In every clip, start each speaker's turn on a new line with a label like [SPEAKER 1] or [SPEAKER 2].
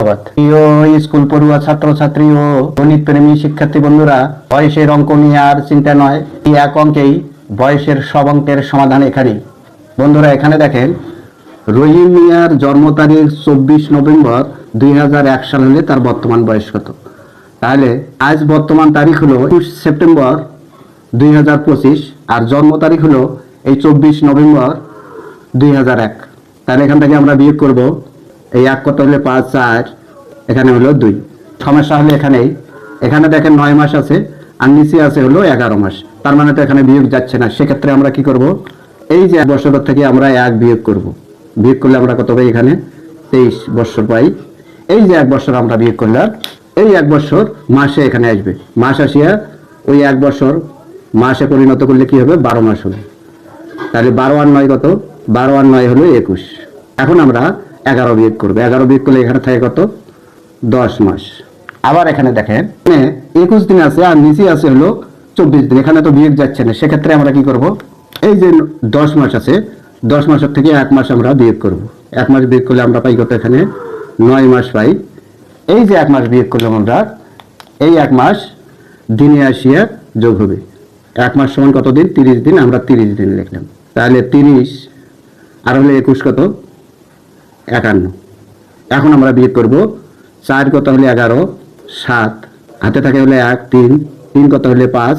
[SPEAKER 1] প্রিয় স্কুল পড়ুয়া ছাত্রছাত্রী ও গণিত প্রেমী শিক্ষার্থী বন্ধুরা, বয়সের অঙ্ক নিয়ে আর চিন্তা নয়, এই এক অঙ্কেই বয়সের সব অঙ্কের সমাধান এখানেই। বন্ধুরা, এখানে দেখেন, রহিম মিয়ার জন্ম তারিখ 24 নভেম্বর 2001 সাল হলে তার বর্তমান বয়স কত? তাহলে আজ বর্তমান তারিখ হলো 21 সেপ্টেম্বর 2025 আর জন্ম তারিখ হলো এই 24 নভেম্বর 2001। তাহলে এখান থেকে আমরা বিয়োগ করব। এই এক কত হলে 5, 4, এখানে হলো 2। সমস্যা হলে এখানে দেখেন 9 মাস আছে আর নিচে আছে হলো 11 মাস, তার মানে তো এখানে বিয়োগ যাচ্ছে না। সেক্ষেত্রে আমরা কি করব, এই যে 1 বছর থেকে আমরা 1 বিয়োগ করব। বিয়োগ করলে আমরা কত পাই? এখানে 23 বছর পাই। এই যে 1 বছর আমরা বিয়োগ করলাম, এই 1 বছর মাসে এখানে আসবে। মাস আসিয়া ওই 1 বছর মাসে পরিণত করলে কি হবে? 12 মাস হবে। তাহলে 12 আর 9 কত? 12 আর 9 হলো 21। এখন আমরা 11 বিয়োগ করবো। 11 বিয়োগ করলে এখানে থাকে কত? 10 মাস। আবার এখানে দেখেন 21 দিন আছে আর নিচে আছে হলো 24 দিন, এখানে তো বিয়োগ যাচ্ছে না। সেক্ষেত্রে আমরা কি করব, এই যে 10 মাস আছে, 10 মাসের থেকে 1 মাস আমরা বিয়োগ করব। 1 মাস বিয়োগ করলে আমরা পাই কত? এখানে 9 মাস পাই। এই যে 1 মাস বিয়োগ করলাম আমরা, এই 1 মাস দিনে আসিয়া যোগ হবে। 1 মাস সমান কত দিন? 30 দিন। আমরা 30 দিন লিখলাম। তাহলে 30 আর হলে 21 কত? 51। এখন আমরা বিয়োগ করব। 4 কত হলে 11, 7 হাতে থাকে হলে 1, 3 কত হলে 5,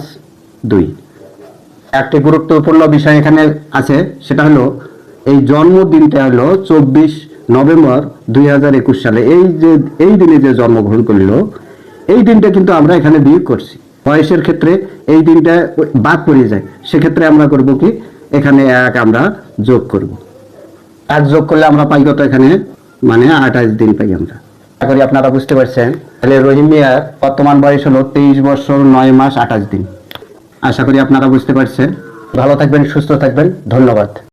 [SPEAKER 1] 2। একটি গুরুত্বপূর্ণ বিষয় এখানে আছে, সেটা হলো এই জন্মদিনটা হলো 24 নভেম্বর 2021 সালে। এই দিনে যে জন্মগ্রহণ করলো, এই দিনটা কিন্তু আমরা এখানে বিয়োগ করছি। বয়সের ক্ষেত্রে এই দিনটা বাদ পড়ে যায়। সেক্ষেত্রে আমরা করব কি, এখানে 1 আমরা যোগ করব। 1 যোগ করলে আমরা পাই কত? এখানে মানে 28 দিন পাই আমরা। আশা করি আপনারা বুঝতে পারছেন। তাহলে রহিম মিয়ার বর্তমান বয়স হলো 23 বছর 9 মাস 28 দিন। আশা করি আপনারা বুঝতে পারছেন। ভালো থাকবেন, সুস্থ থাকবেন। ধন্যবাদ।